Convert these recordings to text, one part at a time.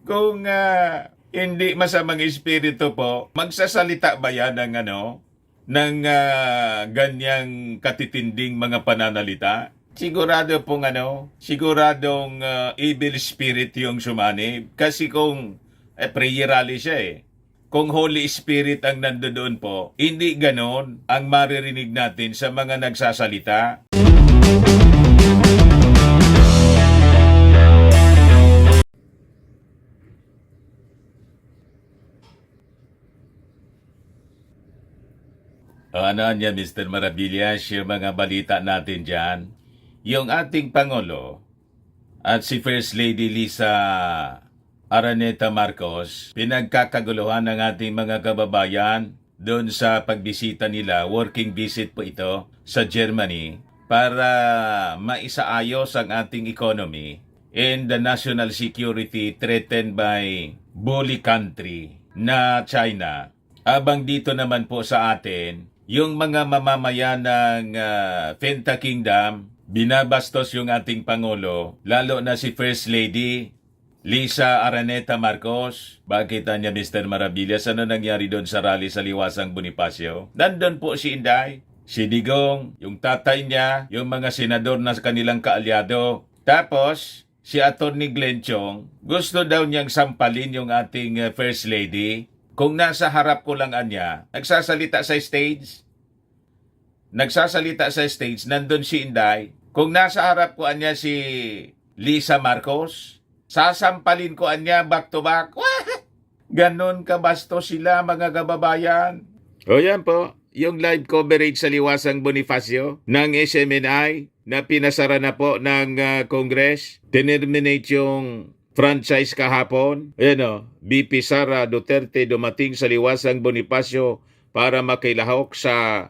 Kung hindi masamang espiritu po, magsasalita ba yan ng ganyang katitinding mga pananalita? Sigurado pong siguradong evil spirit yung sumanib. Kasi kung prayer rally siya eh. Kung Holy Spirit ang nandoon po, hindi ganon ang maririnig natin sa mga nagsasalita. Ano niya, Mr. Maravillas, yung mga balita natin dyan. Yung ating Pangulo at si First Lady Lisa Araneta Marcos, pinagkakaguluhan ng ating mga kababayan doon sa pagbisita nila, working visit po ito sa Germany, para maisaayos ang ating economy and the national security threatened by bully country na China. Abang dito naman po sa atin, yung mga mamamayan ng Fenta Kingdom, binabastos yung ating Pangulo, lalo na si First Lady Lisa Araneta Marcos. Bakit niya, Mr. Maravillas? Ano nangyari doon sa rally sa Liwasang Bonifacio? Nandun po si Inday, si Digong, yung tatay niya, yung mga senador na kanilang kaalyado. Tapos, si Atty. Glenn Chong, gusto daw niyang sampalin yung ating First Lady. Kung nasa harap ko lang niya, nagsasalita sa stage, nandun si Inday. Kung nasa harap ko niya si Lisa Marcos, sasampalin ko niya back to back. Ganon kabasto sila, mga kababayan. O yan po, yung live coverage sa Liwasang Bonifacio ng SMNI na pinasara na po ng Congress. Terminate yung franchise kahapon. Ayan BP Sara Duterte dumating sa Liwasang Bonifacio para makilahok sa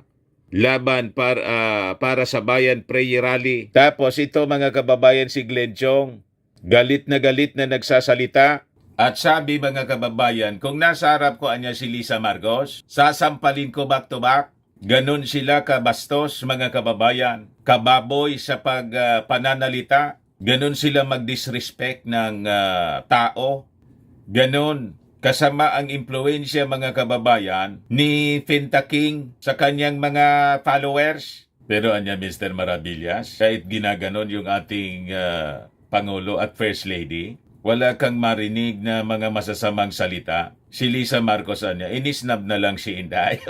laban para sa bayan prayer rally. Tapos ito, mga kababayan, si Glenn Chong, galit na nagsasalita. At sabi, mga kababayan, kung nasa harap ko niya si Lisa Marcos, sasampalin ko back to back. Ganon sila kabastos, mga kababayan. Kababoy sa pananalita. Ganon sila mag-disrespect ng tao. Ganon kasama ang impluensya, mga kababayan, ni Fenta King sa kanyang mga followers. Pero Mr. Maravillas, kahit ginaganon yung ating Pangulo at First Lady, wala kang marinig na mga masasamang salita. Si Lisa Marcos inisnab na lang si Inday.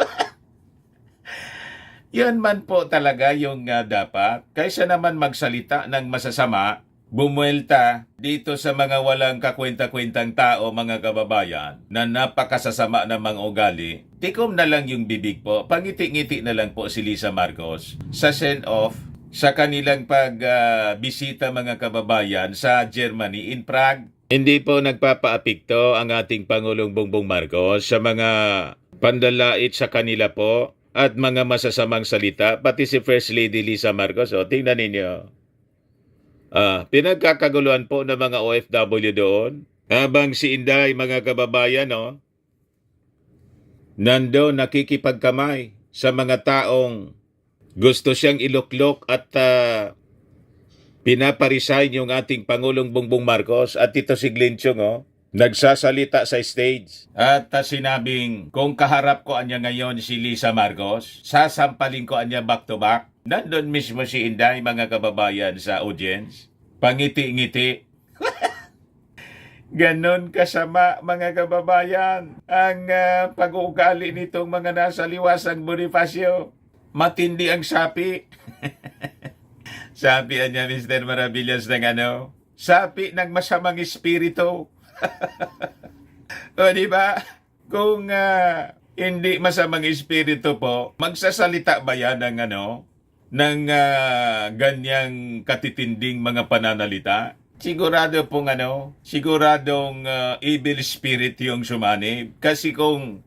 Yan man po talaga yung dapat. Kaysa naman magsalita ng masasama, bumuelta dito sa mga walang kakwenta-kwentang tao, mga kababayan, na napakasasama ng mga ugali. Tikom na lang yung bibig po. Pangiti-ngiti na lang po si Lisa Marcos sa send-off sa kanilang pagbisita, mga kababayan, sa Germany, in Prague. Hindi po nagpapaapekto ang ating Pangulong Bongbong Marcos sa mga pandalait sa kanila po at mga masasamang salita, pati si First Lady Lisa Marcos. Tingnan ninyo. Pinagkakaguluhan po ng mga OFW doon. Habang si Inday, mga kababayan, nando nakikipagkamay sa mga taong gusto siyang iluklok at pinaparesign yung ating Pangulong Bongbong Marcos. At ito si Glenn Chong, nagsasalita sa stage at sinabing kung kaharap ko niya ngayon si Lisa Marcos, sasampalin ko niya back to back. Nandun mismo si Inday, mga kababayan, sa audience. Pangiti-ngiti. Ganon kasama, mga kababayan, ang pag-uugali nitong mga nasa Liwasang Bonifacio. Matindi ang sapi. Sapi niya, Mr. Maravillas, ng sapi ng masamang espiritu. O, diba? Kung hindi masamang espiritu po, magsasalita ba yan ng ganyang katitinding mga pananalita? Sigurado pong siguradong evil spirit yung sumanib. Kasi kung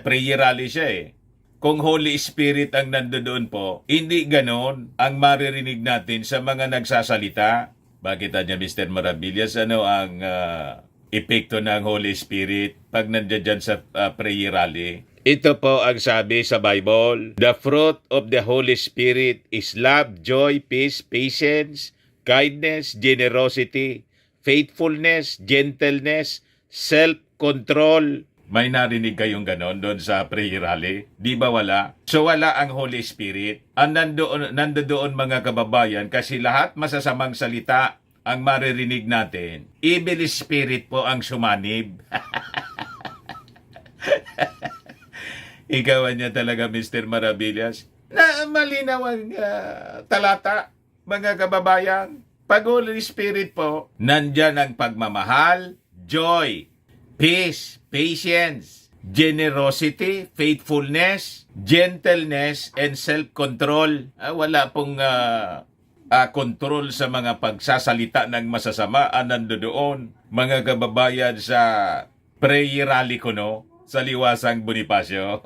prayer rally siya eh. Kung Holy Spirit ang nandoon po, hindi ganon ang maririnig natin sa mga nagsasalita. Bakit niya, Mr. Maravillas, ang epekto ng Holy Spirit pag nandiyan sa prayer rally? Ito po ang sabi sa Bible. The fruit of the Holy Spirit is love, joy, peace, patience, kindness, generosity, faithfulness, gentleness, self-control. May narinig kayong ganon doon sa prayer rally? Di ba wala? So wala ang Holy Spirit. Ang nandoon mga kababayan kasi lahat masasamang salita ang maririnig natin. Evil Spirit po ang sumanib. Ikawan niya talaga, Mr. Maravillas. Na malinaw ang talata, mga kababayan. Pag Holy Spirit po, nandyan ang pagmamahal, joy, peace, patience, generosity, faithfulness, gentleness, and self-control. Wala pong control sa mga pagsasalita ng masasama. Nandoon, mga kababayan, sa prayer rally ko, no? Sa Liwasang Bonifacio.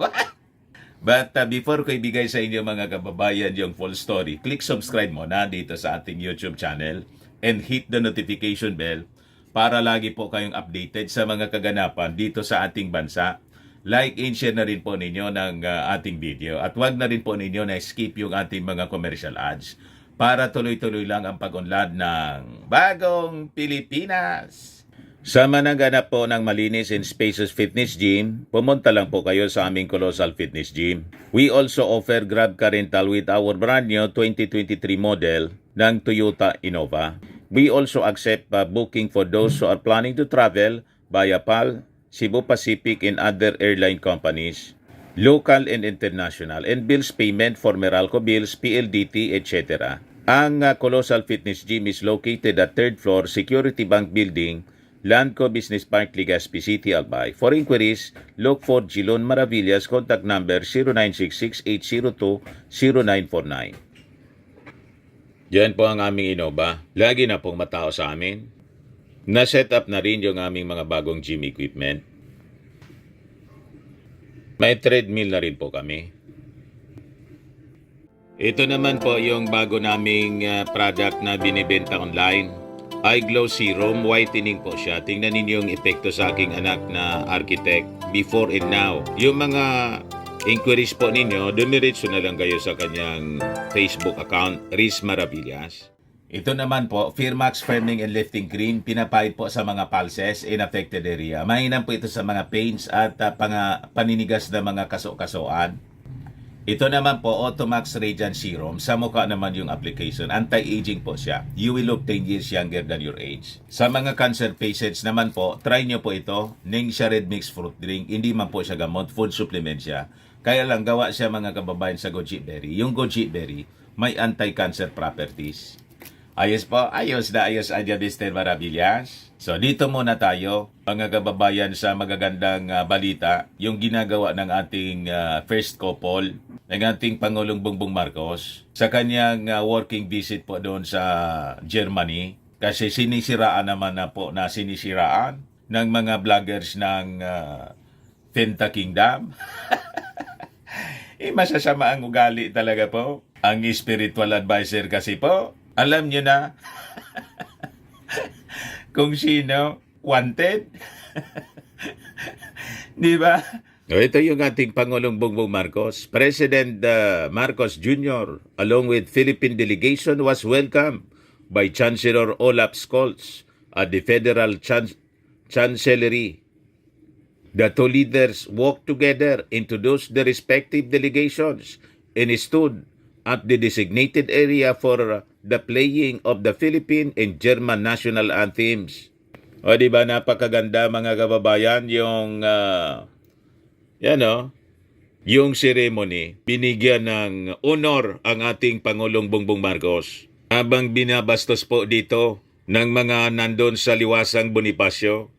But before ko ibigay sa inyo mga kababayan yung full story, click subscribe muna dito sa ating YouTube channel and hit the notification bell para lagi po kayong updated sa mga kaganapan dito sa ating bansa. Like and share na rin po ninyo ng ating video at wag na rin po ninyo na skip yung ating mga commercial ads para tuloy-tuloy lang ang pag-unlad ng Bagong Pilipinas. Sa managanap po ng malinis and spacious fitness gym, pumunta lang po kayo sa aming Colossal Fitness Gym. We also offer Grab car rental with our brand new 2023 model ng Toyota Innova. We also accept booking for those who are planning to travel via PAL, Cebu Pacific and other airline companies, local and international, and bills payment for Meralco bills, PLDT, etc. Ang Colossal Fitness Gym is located at 3rd floor Security Bank Building, Landco Business Park, Legazpi City, Albay. For inquiries, look for Gilon Maravillas. Contact number 0966-802-0949. Yan po ang aming Innova. Lagi na pong matao sa amin. Na-set up na rin yung aming mga bagong gym equipment. May treadmill na rin po kami. Ito naman po yung bago naming product na binibenta online. iGlow Serum, whitening po siya. Tingnan ninyo yung epekto sa aking anak na architect before and now. Yung mga inquiries po ninyo, dumiretso na lang kayo sa kanyang Facebook account, Riz Maravillas. Ito naman po, Firmax Firming and Lifting Cream, pinapahid po sa mga pulses in affected area. Mainam po ito sa mga pains at paninigas na mga kaso-kasoan. Ito naman po, Automax Radiant Serum. Sa mukha naman yung application. Anti-aging po siya. You will look 10 years younger than your age. Sa mga cancer patients naman po, try nyo po ito. Ningxia Red Mix Fruit Drink. Hindi man po siya gamot. Food supplement siya. Kaya lang gawa siya mga kababayan sa goji berry. Yung goji berry may anti-cancer properties. Ayos po. Ayos na ayos adya Mr. Maravillas. So dito muna tayo, mga kababayan, sa magagandang balita, yung ginagawa ng ating first couple, ng ating Pangulong Bongbong Marcos, sa kanyang working visit po doon sa Germany, kasi sinisiraan naman na po na sinisiraan ng mga vloggers ng Fenta Kingdom. Masasama ang ugali talaga po. Ang spiritual advisor kasi po, alam nyo na, kung sino wanted. Di ba? Ito yung ating Pangulong Bongbong Marcos. President Marcos Jr. along with Philippine delegation was welcomed by Chancellor Olaf Scholz at the Federal Chancellery. The two leaders walked together, introduced the respective delegations, and stood at the designated area for the playing of the Philippine and German national anthems. O di ba napakaganda mga kababayan yung yung ceremony, binigyan ng honor ang ating Pangulong Bongbong Marcos. Habang binabastos po dito ng mga nandun sa Liwasang Bonifacio.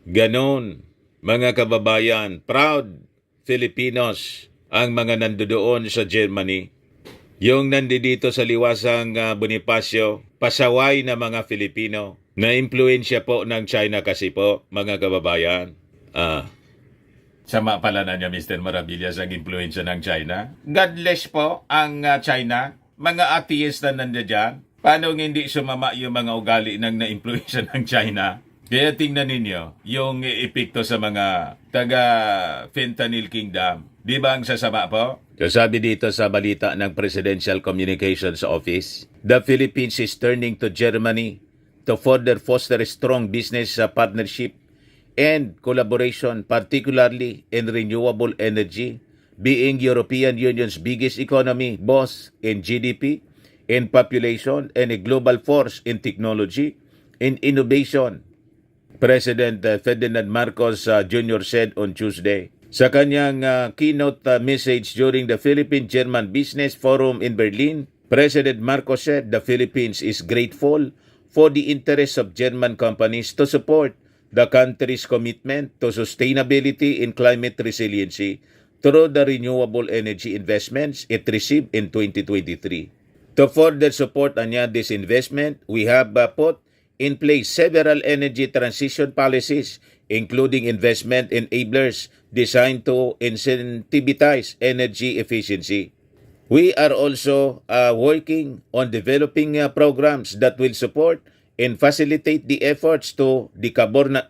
Ganon, mga kababayan, proud Filipinos ang mga nandoon sa Germany. Yung nandito sa Liwasang Bonifacio, pasaway na mga Filipino, na impluensya po ng China kasi po, mga kababayan. Sama pala na niya, Mr. Maravillas, ang impluensya ng China. Godless po ang China. Mga atheist na nandiyan. Paano hindi sumama yung mga ugali ng na-impluensya ng China? Kaya tingnan ninyo yung epekto sa mga taga-Fentanyl Kingdom. Di ba ang sasama po? Sabi dito sa balita ng Presidential Communications Office, the Philippines is turning to Germany to further foster a strong business partnership and collaboration, particularly in renewable energy, being European Union's biggest economy, both in GDP, in population, and a global force in technology, in innovation, President Ferdinand Marcos Jr. said on Tuesday. Sa kanyang keynote message during the Philippine-German Business Forum in Berlin, President Marcos said the Philippines is grateful for the interests of German companies to support the country's commitment to sustainability and climate resiliency through the renewable energy investments it received in 2023. To further support this investment, we have put in place several energy transition policies, including investment enablers designed to incentivize energy efficiency. We are also working on developing programs that will support and facilitate the efforts to decarbonize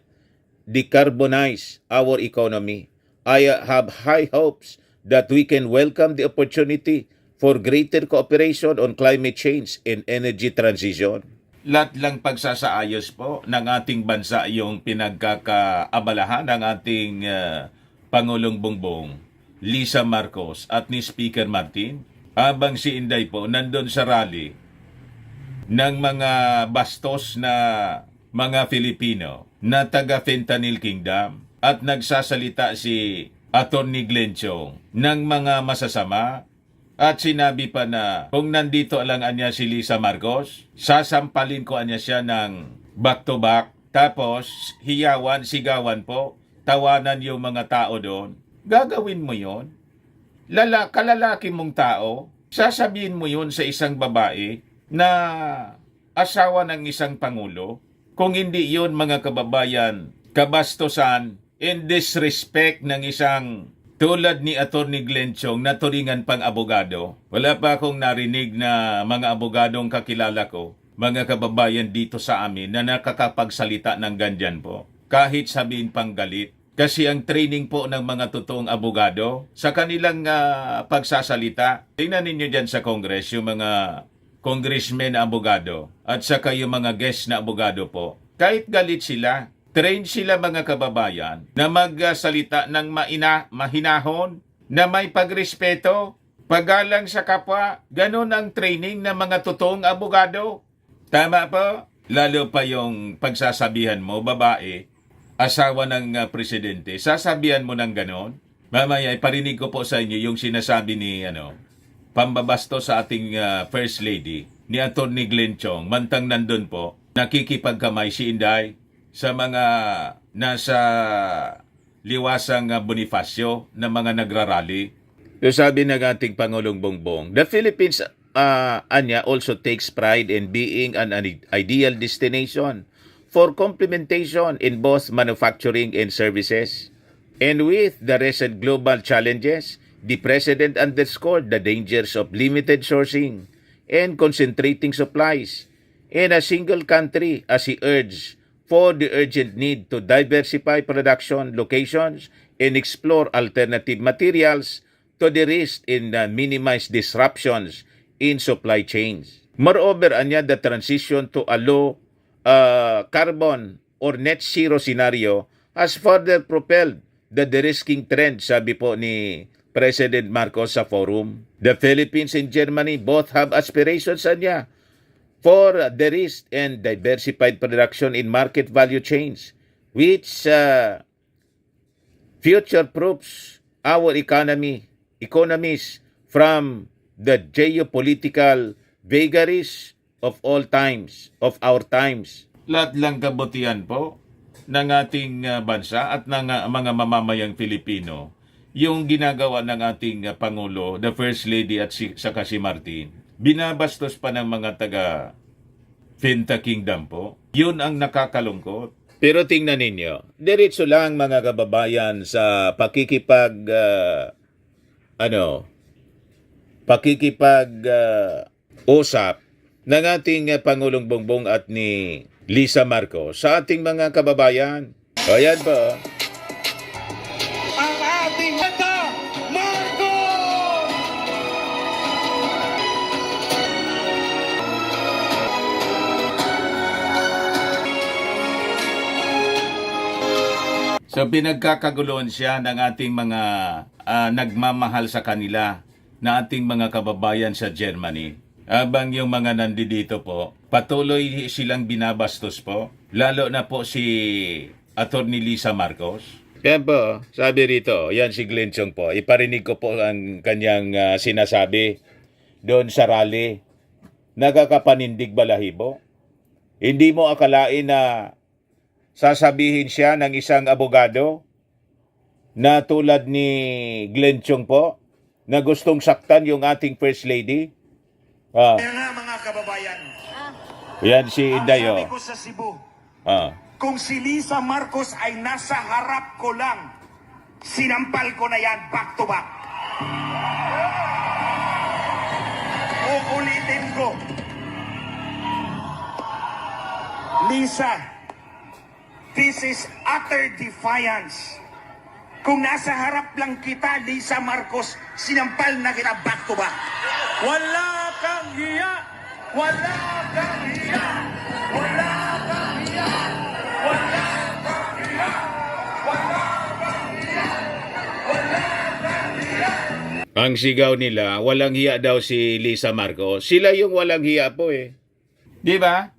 our economy. I have high hopes that we can welcome the opportunity for greater cooperation on climate change and energy transition. Lahat lang pagsasaayos po ng ating bansa yung pinagkakaabalahan ng ating Pangulong Bongbong, Lisa Marcos at ni Speaker Martin, habang si Inday po nandun sa rally ng mga bastos na mga Filipino na taga Fentanyl Kingdom at nagsasalita si Atty. Glenn Chong ng mga masasama at sinabi pa na kung nandito lang anya si Lisa Marcos, sasampalin ko anya siya ng back-to-back, tapos hiyawan, sigawan po, tawanan yung mga tao doon. Gagawin mo yon? Kalalaki mong tao, sasabihin mo yon sa isang babae na asawa ng isang pangulo? Kung hindi yon, mga kababayan, kabastusan and disrespect ng isang tulad ni Atty. Glenn Chong na turingan pang abogado. Wala pa akong narinig na mga abogadong kakilala ko, mga kababayan dito sa amin na nakakapagsalita ng ganyan po. Kahit sabihin pang galit. Kasi ang training po ng mga totoong abogado sa kanilang pagsasalita, tingnan ninyo dyan sa Congress, yung mga congressmen na abogado at saka yung mga guest na abogado po. Kahit galit sila, train sila mga kababayan na magsalita ng mahinahon, na may pagrespeto, paggalang sa kapwa. Ganon ang training ng mga totoong abogado. Tama po? Lalo pa yung pagsasabihan mo, babae, asawa ng presidente, sasabihan mo ng ganon. Mamaya, iparinig ko po sa inyo yung sinasabi ni pambabasto sa ating First Lady, ni Atty. Glenn Chong, mantang nandun po, nakikipagkamay si Inday sa mga nasa liwasang Bonifacio na mga nagrarally. So sabi ng ating Pangulong Bongbong, the Philippines also takes pride in being an ideal destination for complementation in both manufacturing and services. And with the recent global challenges, the President underscored the dangers of limited sourcing and concentrating supplies in a single country as he urged for the urgent need to diversify production locations and explore alternative materials to de-risk and minimize disruptions in supply chains. Moreover, the transition to a low carbon or net zero scenario has further propelled the de-risking trend, sabi po ni President Marcos sa forum. The Philippines and Germany both have aspirations for de-risk and diversified production in market value chains, which future-proofs our economies from the geopolitical vagaries of our times. Lahat lang kabutihan po ng ating bansa at ng mga mamamayang Pilipino, yung ginagawa ng ating Pangulo, the First Lady at saka si Martin. Binabastos pa ng mga taga Fenta Kingdom po. Yun ang nakakalungkot. Pero tingnan ninyo, diretso lang mga kababayan sa usap ng ating Pangulong Bongbong at ni Lisa Marcos sa ating mga kababayan. Ayan po. Ang ating Lisa Marcos! So pinagkakaguluhan siya ng ating mga nagmamahal sa kanila na ating mga kababayan sa Germany. Abang yung mga nandito po, patuloy silang binabastos po, lalo na po si Attorney Lisa Marcos. Yan po, sabi rito, yan si Glenn Chong po. Iparinig ko po ang kanyang sinasabi doon sa rally. Nagkakapanindig balahibo. Hindi mo akalain na sasabihin siya ng isang abogado na tulad ni Glenn Chong po, na gustong saktan yung ating First Lady. Kaya nga mga kababayan, Yan si Inday. sabi ko sa Cebu, Ah. kung si Lisa Marcos ay nasa harap ko lang, sinampal ko na yan back to back. Uulitin ko. Lisa, this is utter defiance. Kung nasa harap lang kita, Lisa Marcos, sinampal na kita back to back. Wala kang hiya! Wala kang hiya! Wala kang hiya! Wala kang hiya! Wala kang hiya! Wala kang hiya! Ang sigaw nila, walang hiya daw si Lisa Marcos. Sila yung walang hiya po eh. Di ba?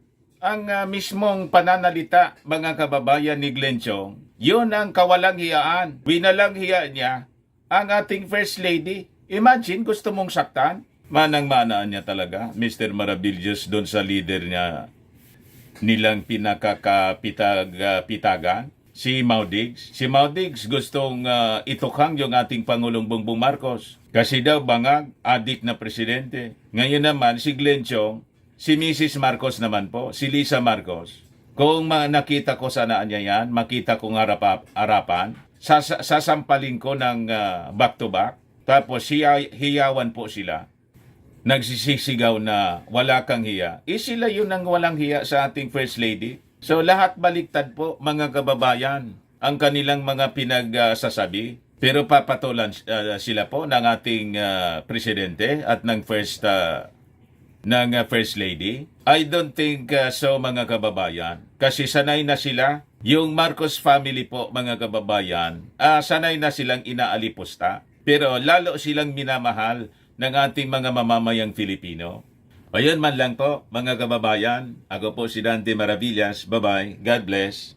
Ang mismong pananalita, mga kababayan ni Glenn Chong, yun ang kawalang hiyaan. Winalang hiya niya ang ating First Lady. Imagine, gusto mong saktan? Manang-manaan niya talaga, Mr. Maravillos, doon sa leader niya nilang pinakakapitagan, si Maudigs. Si Maudigs gustong itukhang yung ating Pangulong Bongbong Marcos. Kasi daw bangag, adik na presidente. Ngayon naman, si Glenn Chong, si Mrs. Marcos naman po, si Lisa Marcos. Kung nakita ko sana niya yan, makita kong harapan, sasampalin ko ng back-to-back. Tapos hiyawan po sila. Nagsisisigaw na wala kang hiya. Sila yun ang walang hiya sa ating First Lady. So lahat baliktad po, mga kababayan, ang kanilang mga pinagsasabi. Pero papatulan sila po ng ating presidente at ng First Lady. I don't think so, mga kababayan. Kasi sanay na sila. Yung Marcos family po, mga kababayan, sanay na silang inaalipusta. Pero lalo silang minamahal ng ating mga mamamayang Filipino. Ayun man lang po, mga kababayan. Ako po si Dante Maravillas. Bye-bye. God bless.